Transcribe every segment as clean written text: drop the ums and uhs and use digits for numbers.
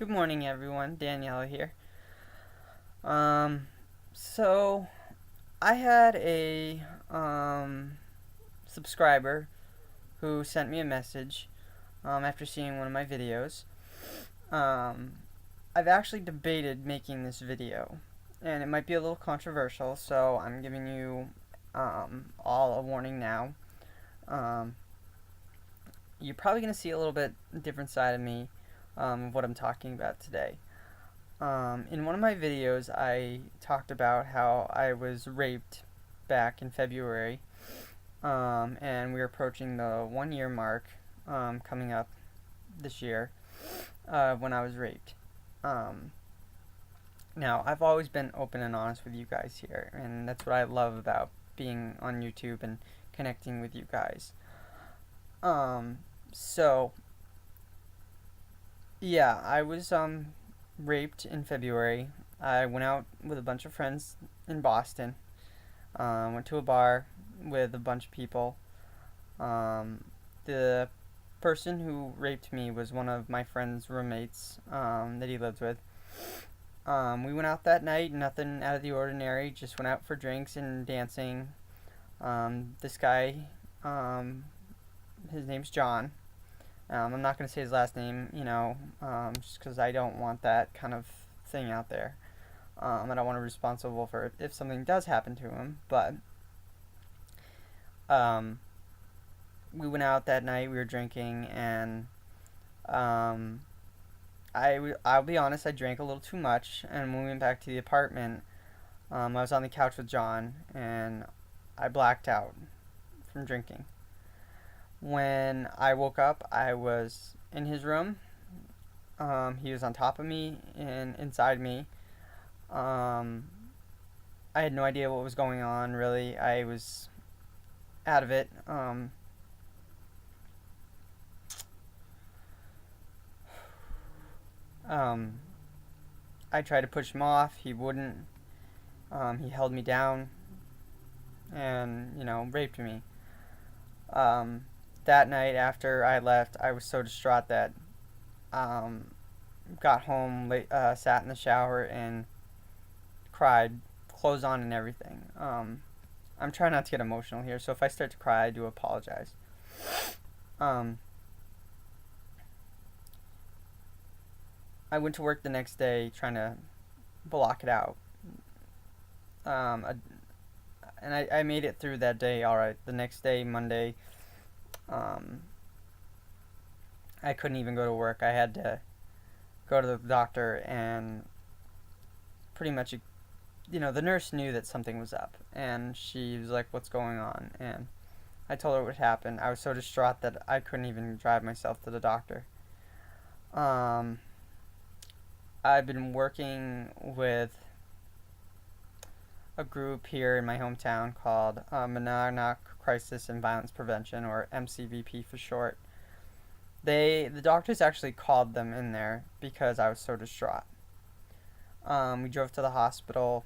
Good morning, everyone. Daniella here. Um, so I had a subscriber who sent me a message after seeing one of my videos. Um, I've actually debated making this video, and it might be a little controversial, so I'm giving you all a warning now. Um, you're probably going to see a little bit different side of me of what I'm talking about today. In one of my videos, I talked about how I was raped back in February, and we are approaching the 1 year mark coming up this year when I was raped. Um, Now, I've always been open and honest with you guys here, and that's what I love about being on YouTube and connecting with you guys. Um, so, yeah, I was raped in February. I went out with a bunch of friends in Boston. Went to a bar with a bunch of people. The person who raped me was one of my friend's roommates that he lived with. We went out that night, nothing out of the ordinary, just went out for drinks and dancing. This guy, his name's John. I'm not going to say his last name, just because I don't want that kind of thing out there. I don't want to be responsible for it if something does happen to him, but um, we went out that night, we were drinking, and um, I'll be honest, I drank a little too much, and when we went back to the apartment, I was on the couch with John, and I blacked out from drinking. When I woke up, I was in his room. He was on top of me and inside me. Um, I had no idea what was going on, really. I was out of it. Um, I tried to push him off. He wouldn't. He held me down and, raped me. Um, that night after I left, I was so distraught that um, got home late, sat in the shower and cried, clothes on and everything. I'm trying not to get emotional here, so if I start to cry, I do apologize. Um, I went to work the next day trying to block it out. Um, and I made it through that day all right. The next day, Monday, um, I couldn't even go to work. I had to go to the doctor, and pretty much, the nurse knew that something was up, and she was like, "What's going on?" And I told her what happened. I was so distraught that I couldn't even drive myself to the doctor. Um, I've been working with a group here in my hometown called Monarch Crisis and Violence Prevention, or MCVP for short. The doctors actually called them in there because I was so distraught. We drove to the hospital.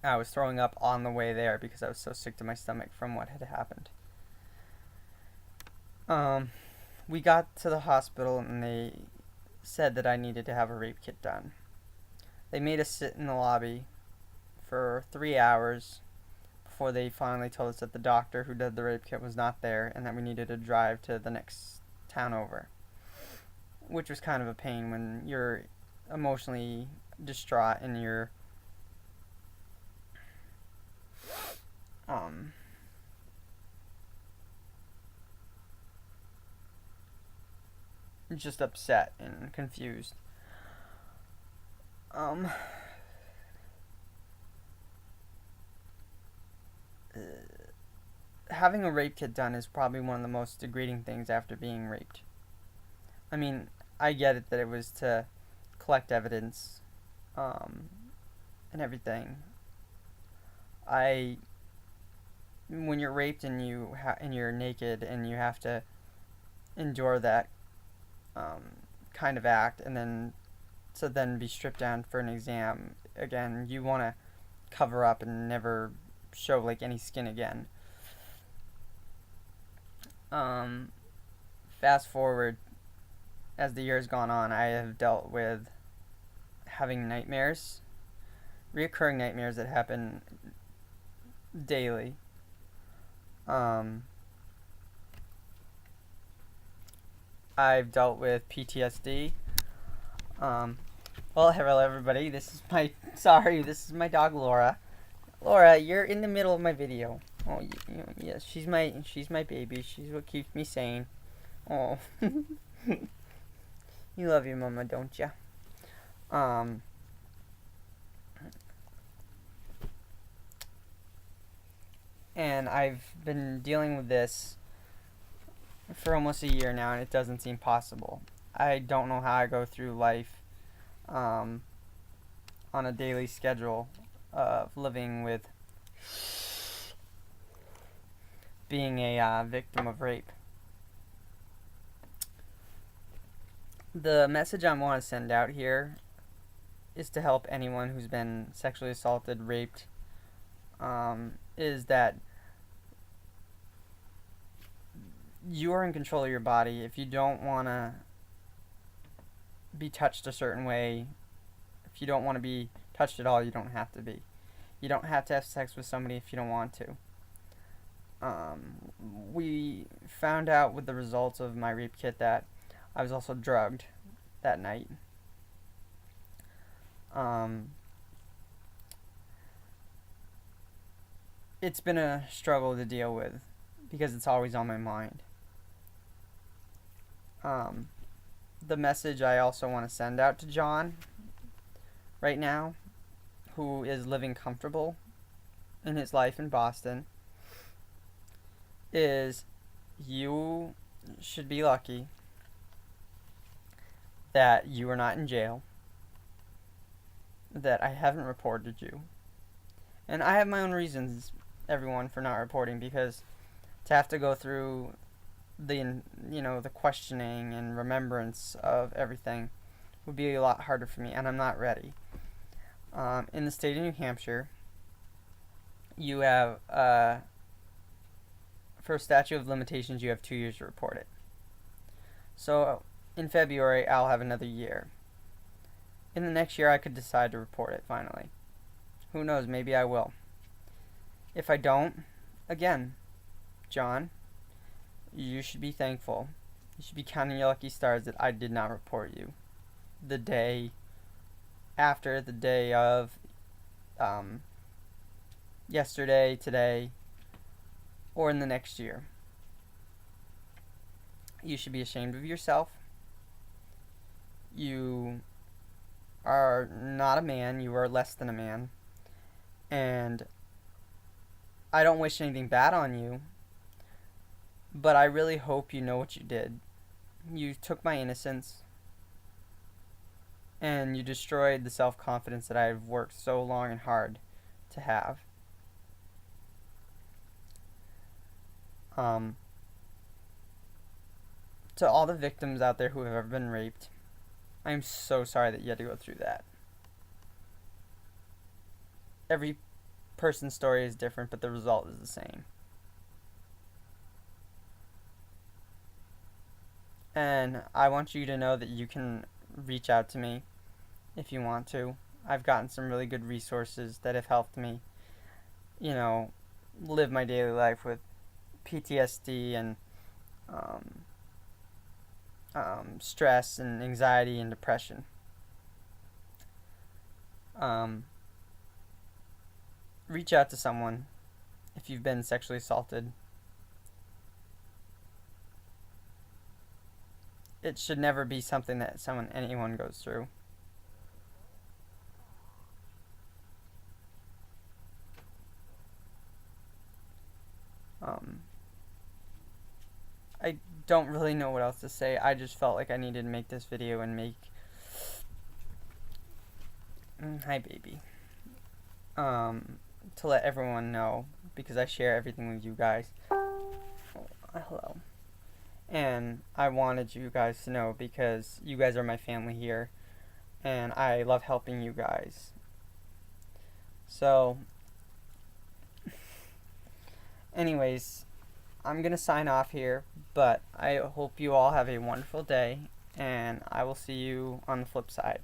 I was throwing up on the way there because I was so sick to my stomach from what had happened. We got to the hospital and they said that I needed to have a rape kit done. They made us sit in the lobby for 3 hours before they finally told us that the doctor who did the rape kit was not there and that we needed to drive to the next town over, which was kind of a pain when you're emotionally distraught and you're just upset and confused. Um, Having a rape kit done is probably one of the most degrading things after being raped. I mean, I get it that it was to collect evidence, um, and everything. I When you're raped and and you're naked and you have to endure that um, kind of act, and then be stripped down for an exam again, you want to cover up and never show like any skin again. Um, Fast forward, as the years gone on, I have dealt with having nightmares, reoccurring nightmares that happen daily. I've dealt with PTSD. Well, hello everybody. This is my dog Laura. Laura, you're in the middle of my video. Oh, yes, she's my baby. She's what keeps me sane. Oh, you love your mama, don't ya? And I've been dealing with this for almost a year now, and it doesn't seem possible. I don't know how I go through life on a daily schedule of living with being a victim of rape. The message I want to send out here is to help anyone who's been sexually assaulted, raped, is that you are in control of your body. If you don't want to be touched a certain way, if you don't want to be touched at all, you don't have to be. You don't have to have sex with somebody if you don't want to. We found out with the results of my rape kit that I was also drugged that night. It's been a struggle to deal with because it's always on my mind. The message I also want to send out to John right now, who is living comfortable in his life in Boston, is you should be lucky that you are not in jail, that I haven't reported you. And I have my own reasons, everyone, for not reporting, because to have to go through the questioning and remembrance of everything would be a lot harder for me, and I'm not ready. In the state of New Hampshire, you have for a statute of limitations, you have 2 years to report it. So in February, I'll have another year. In the next year, I could decide to report it finally. Who knows, maybe I will. If I don't, again, John, you should be thankful. You should be counting your lucky stars that I did not report you the day after, the day of, yesterday, today, or in the next year. You should be ashamed of yourself. You are not a man. You are less than a man. And I don't wish anything bad on you, but I really hope you know what you did. You took my innocence, and you destroyed the self-confidence that I've worked so long and hard to have. To all the victims out there who have ever been raped, I'm so sorry that you had to go through that. Every person's story is different, but the result is the same. And I want you to know that you can reach out to me if you want to. I've gotten some really good resources that have helped me, live my daily life with PTSD and stress and anxiety and depression. Reach out to someone if you've been sexually assaulted. It should never be something that anyone goes through. I don't really know what else to say. I just felt like I needed to make this video and hi baby. To let everyone know, because I share everything with you guys. Hello. And I wanted you guys to know because you guys are my family here, and I love helping you guys. So, anyways, I'm gonna sign off here, but I hope you all have a wonderful day, and I will see you on the flip side.